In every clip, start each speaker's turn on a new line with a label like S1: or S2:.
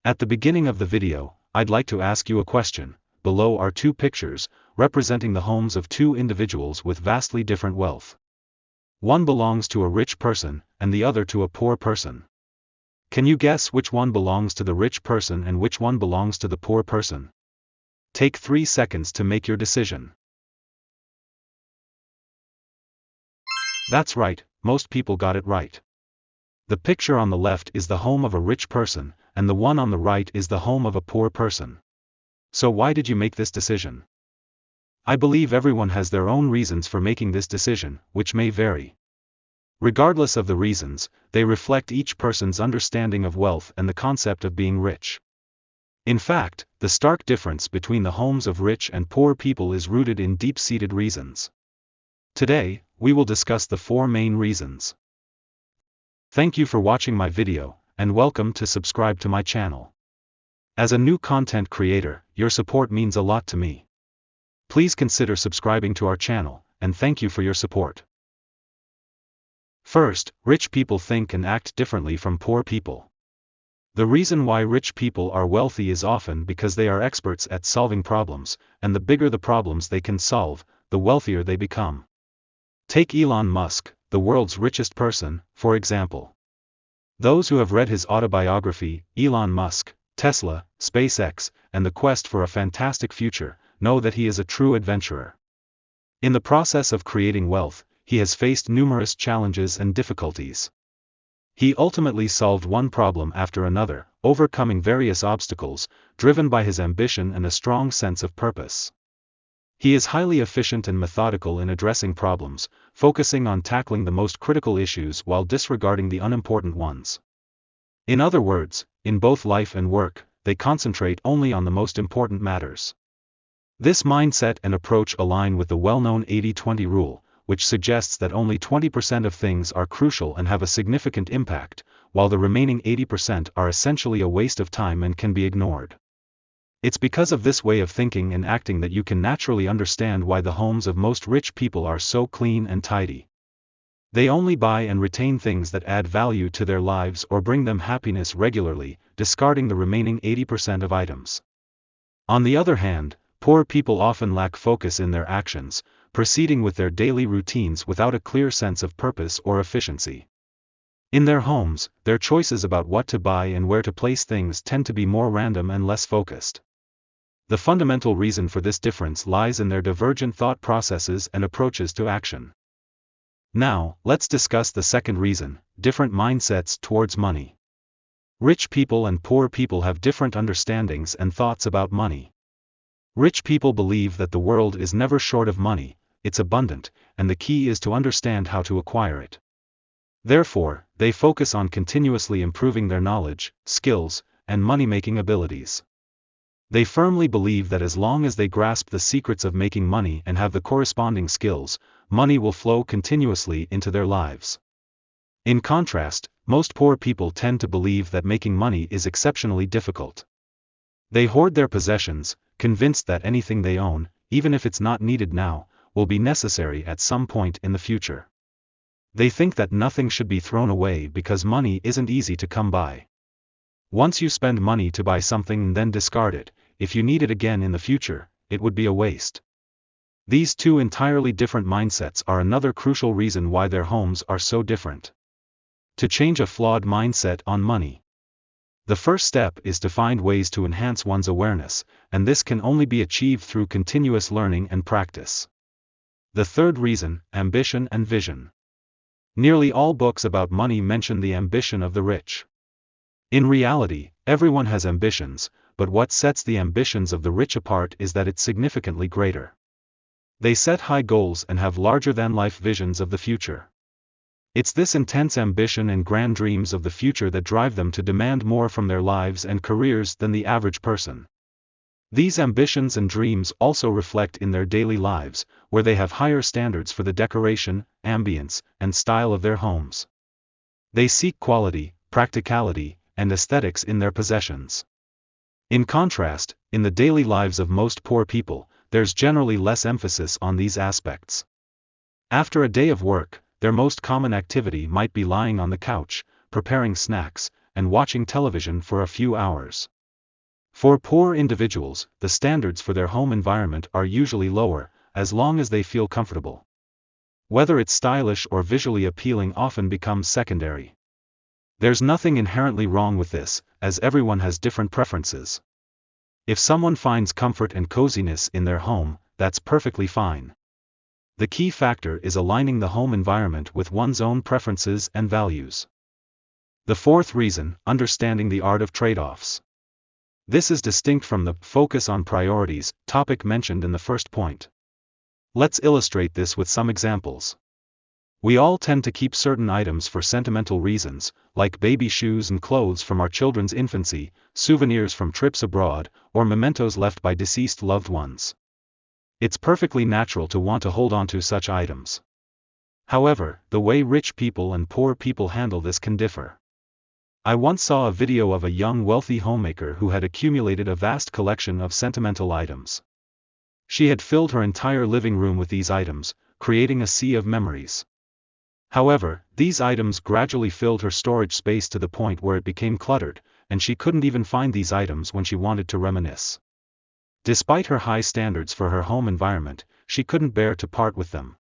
S1: At the beginning of the video, I'd like to ask you a question. Below are two pictures, representing the homes of two individuals with vastly different wealth. One belongs to a rich person, and the other to a poor person. Can you guess which one belongs to the rich person and which one belongs to the poor person? Take 3 seconds to make your decision. That's right, most people got it right. The picture on the left is the home of a rich person, and the one on the right is the home of a poor person. So why did you make this decision? I believe everyone has their own reasons for making this decision, which may vary. Regardless of the reasons, they reflect each person's understanding of wealth and the concept of being rich. In fact, the stark difference between the homes of rich and poor people is rooted in deep-seated reasons. Today, we will discuss the 4 main reasons. Thank you for watching my video, and welcome to subscribe to my channel. As a new content creator, your support means a lot to me. Please consider subscribing to our channel, and thank you for your support. First, rich people think and act differently from poor people. The reason why rich people are wealthy is often because they are experts at solving problems, and the bigger the problems they can solve, the wealthier they become. Take Elon Musk, the world's richest person, for example. Those who have read his autobiography, Elon Musk, Tesla, SpaceX, and the quest for a fantastic future, know that he is a true adventurer. In the process of creating wealth, he has faced numerous challenges and difficulties. He ultimately solved one problem after another, overcoming various obstacles, driven by his ambition and a strong sense of purpose. He is highly efficient and methodical in addressing problems, focusing on tackling the most critical issues while disregarding the unimportant ones. In other words, in both life and work, they concentrate only on the most important matters. This mindset and approach align with the well-known 80-20 rule, which suggests that only 20% of things are crucial and have a significant impact, while the remaining 80% are essentially a waste of time and can be ignored. It's because of this way of thinking and acting that you can naturally understand why the homes of most rich people are so clean and tidy. They only buy and retain things that add value to their lives or bring them happiness regularly, discarding the remaining 80% of items. On the other hand, poor people often lack focus in their actions, proceeding with their daily routines without a clear sense of purpose or efficiency. In their homes, their choices about what to buy and where to place things tend to be more random and less focused. The fundamental reason for this difference lies in their divergent thought processes and approaches to action. Now, let's discuss the second reason: different mindsets towards money. Rich people and poor people have different understandings and thoughts about money. Rich people believe that the world is never short of money, it's abundant, and the key is to understand how to acquire it. Therefore, they focus on continuously improving their knowledge, skills, and money-making abilities. They firmly believe that as long as they grasp the secrets of making money and have the corresponding skills, money will flow continuously into their lives. In contrast, most poor people tend to believe that making money is exceptionally difficult. They hoard their possessions, convinced that anything they own, even if it's not needed now, will be necessary at some point in the future. They think that nothing should be thrown away because money isn't easy to come by. Once you spend money to buy something and then discard it, if you need it again in the future, it would be a waste. These two entirely different mindsets are another crucial reason why their homes are so different. To change a flawed mindset on money. The first step is to find ways to enhance one's awareness, and this can only be achieved through continuous learning and practice. The third reason: ambition and vision. Nearly all books about money mention the ambition of the rich. In reality, everyone has ambitions, but what sets the ambitions of the rich apart is that it's significantly greater. They set high goals and have larger-than-life visions of the future. It's this intense ambition and grand dreams of the future that drive them to demand more from their lives and careers than the average person. These ambitions and dreams also reflect in their daily lives, where they have higher standards for the decoration, ambience, and style of their homes. They seek quality, practicality, and aesthetics in their possessions. In contrast, in the daily lives of most poor people, there's generally less emphasis on these aspects. After a day of work, their most common activity might be lying on the couch, preparing snacks, and watching television for a few hours. For poor individuals, the standards for their home environment are usually lower, as long as they feel comfortable. Whether it's stylish or visually appealing often becomes secondary. There's nothing inherently wrong with this, as everyone has different preferences. If someone finds comfort and coziness in their home, that's perfectly fine. The key factor is aligning the home environment with one's own preferences and values. The fourth reason, understanding the art of trade-offs. This is distinct from the focus on priorities topic mentioned in the first point. Let's illustrate this with some examples. We all tend to keep certain items for sentimental reasons, like baby shoes and clothes from our children's infancy, souvenirs from trips abroad, or mementos left by deceased loved ones. It's perfectly natural to want to hold on to such items. However, the way rich people and poor people handle this can differ. I once saw a video of a young wealthy homemaker who had accumulated a vast collection of sentimental items. She had filled her entire living room with these items, creating a sea of memories. However, these items gradually filled her storage space to the point where it became cluttered, and she couldn't even find these items when she wanted to reminisce. Despite her high standards for her home environment, she couldn't bear to part with them.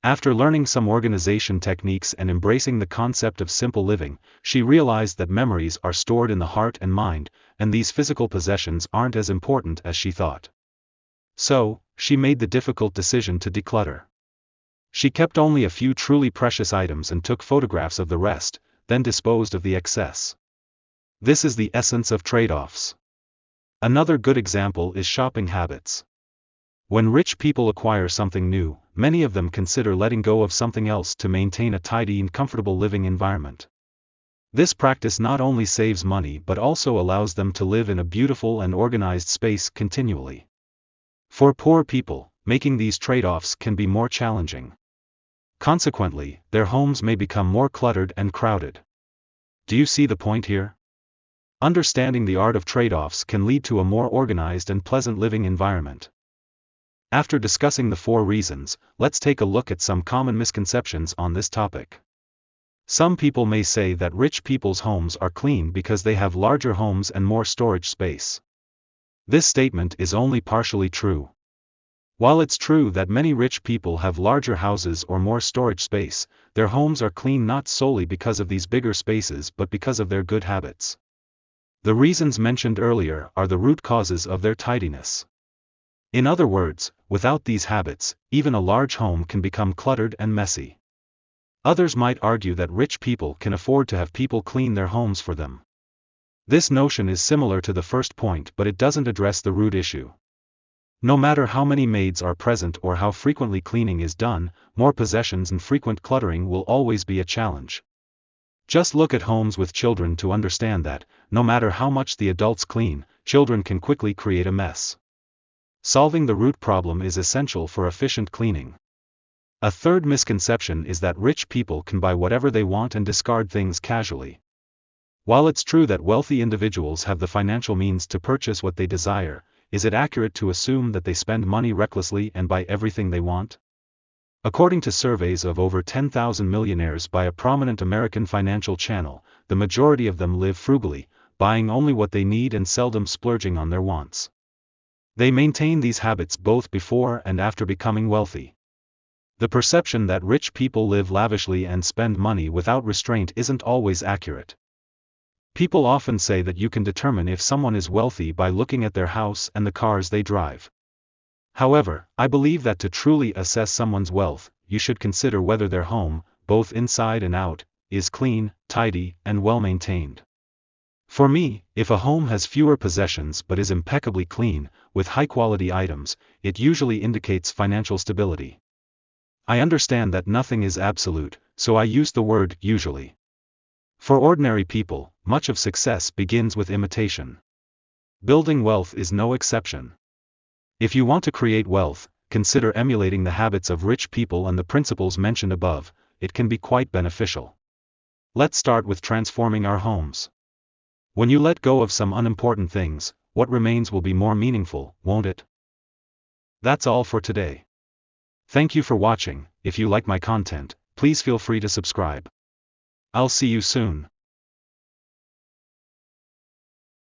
S1: After learning some organization techniques and embracing the concept of simple living, she realized that memories are stored in the heart and mind, and these physical possessions aren't as important as she thought. So, she made the difficult decision to declutter. She kept only a few truly precious items and took photographs of the rest, then disposed of the excess. This is the essence of trade-offs. Another good example is shopping habits. When rich people acquire something new, many of them consider letting go of something else to maintain a tidy and comfortable living environment. This practice not only saves money but also allows them to live in a beautiful and organized space continually. For poor people, making these trade-offs can be more challenging. Consequently, their homes may become more cluttered and crowded. Do you see the point here? Understanding the art of trade-offs can lead to a more organized and pleasant living environment. After discussing the four reasons, let's take a look at some common misconceptions on this topic. Some people may say that rich people's homes are clean because they have larger homes and more storage space. This statement is only partially true. While it's true that many rich people have larger houses or more storage space, their homes are clean not solely because of these bigger spaces but because of their good habits. The reasons mentioned earlier are the root causes of their tidiness. In other words, without these habits, even a large home can become cluttered and messy. Others might argue that rich people can afford to have people clean their homes for them. This notion is similar to the first point, but it doesn't address the root issue. No matter how many maids are present or how frequently cleaning is done, more possessions and frequent cluttering will always be a challenge. Just look at homes with children to understand that, no matter how much the adults clean, children can quickly create a mess. Solving the root problem is essential for efficient cleaning. A third misconception is that rich people can buy whatever they want and discard things casually. While it's true that wealthy individuals have the financial means to purchase what they desire, is it accurate to assume that they spend money recklessly and buy everything they want? According to surveys of over 10,000 millionaires by a prominent American financial channel, the majority of them live frugally, buying only what they need and seldom splurging on their wants. They maintain these habits both before and after becoming wealthy. The perception that rich people live lavishly and spend money without restraint isn't always accurate. People often say that you can determine if someone is wealthy by looking at their house and the cars they drive. However, I believe that to truly assess someone's wealth, you should consider whether their home, both inside and out, is clean, tidy, and well maintained. For me, if a home has fewer possessions but is impeccably clean, with high-quality items, it usually indicates financial stability. I understand that nothing is absolute, so I use the word usually. For ordinary people, much of success begins with imitation. Building wealth is no exception. If you want to create wealth, consider emulating the habits of rich people and the principles mentioned above. It can be quite beneficial. Let's start with transforming our homes. When you let go of some unimportant things, what remains will be more meaningful, won't it? That's all for today. Thank you for watching. If you like my content, please feel free to subscribe. I'll see you soon.